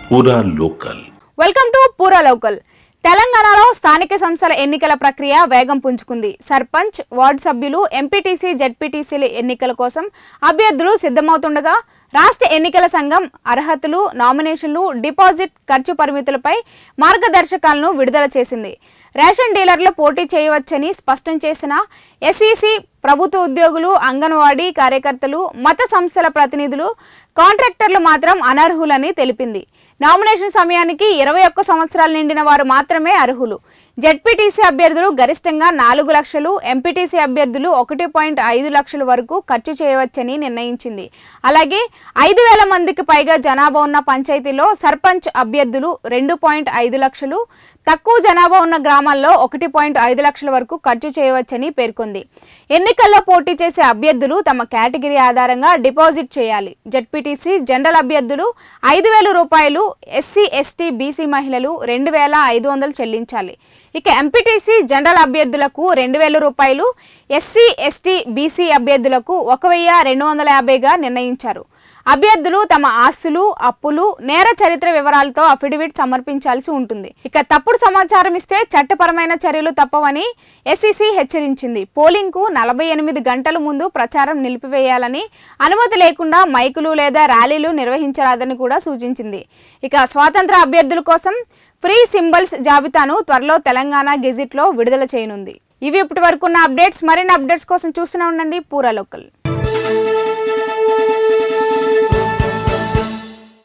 పూరా local. Welcome to పూరా local. తెలంగాణలో స్థానిక సంస్థల ఎన్నికల ప్రక్రియ వేగం పుంజుకుంది. సర్పంచ్, వార్డు సభ్యులు, ఎంపీటీసీ, జెడ్పీటీసీల ఎన్నికల కోసం అభ్యర్థులు సిద్ధమవుతుండగా రాష్ట్ర ఎన్నికల సంఘం అర్హతలు, నామినేషన్లు, డిపాజిట్ ఖర్చు పరిమితులపై మార్గదర్శకాలను విడుదల చేసింది. రేషన్ డీలర్లు పోటీ చేయవచ్చని స్పష్టం చేసిన ఎస్ఈసీ ప్రభుత్వ ఉద్యోగులు, అంగన్వాడీ కార్యకర్తలు, మత సంస్థల ప్రతినిధులు, కాంట్రాక్టర్లు మాత్రం అనర్హులని తెలిపింది. నామినేషన్ సమయానికి 21 సంవత్సరాలు నిండిన వారు మాత్రమే అర్హులు. జెడ్పీటీసీ అభ్యర్థులు గరిష్టంగా 4 లక్షలు, ఎంపీటీసీ అభ్యర్థులు 1.5 లక్షల వరకు ఖర్చు చేయవచ్చని నిర్ణయించింది. అలాగే 5,000 మందికి పైగా జనాభా ఉన్న పంచాయతీలో సర్పంచ్ అభ్యర్థులు 2.5 లక్షలు, తక్కువ జనాభా ఉన్న గ్రామాల్లో 1.5 లక్షల వరకు ఖర్చు చేయవచ్చని పేర్కొంది. ఎన్నికల్లో పోటీ చేసే అభ్యర్థులు తమ కేటగిరీ ఆధారంగా డిపాజిట్ చేయాలి. జెడ్పీటీసీ జనరల్ అభ్యర్థులు 5,000 రూపాయలు, ఎస్సీ, ఎస్టీ, బీసీ మహిళలు 2,500 చెల్లించాలి. ఇక ఎంపీటీసీ జనరల్ అభ్యర్థులకు 2,000 రూపాయలు, ఎస్సీ, ఎస్టీ, బీసీ అభ్యర్థులకు 1,250గా నిర్ణయించారు. అభ్యర్థులు తమ ఆస్తులు, అప్పులు, నేర చరిత్ర వివరాలతో అఫిడవిట్ సమర్పించాల్సి ఉంటుంది. ఇక తప్పుడు సమాచారం ఇస్తే చట్టపరమైన చర్యలు తప్పవని ఎస్ఈసీ హెచ్చరించింది. పోలింగ్ కు 48 గంటల ముందు ప్రచారం నిలిపివేయాలని, అనుమతి లేకుండా మైకులు లేదా ర్యాలీలు నిర్వహించరాదని కూడా సూచించింది. ఇక స్వాతంత్ర అభ్యర్థుల కోసం ఫ్రీ సింబల్స్ జాబితాను త్వరలో తెలంగాణ గెజిట్లో విడుదల చేయనుంది. ఇవి ఇప్పటి వరకు ఉన్న అప్డేట్స్. మరిన్ని అప్డేట్స్ కోసం చూస్తూనే ఉండండి పూరా లోకల్.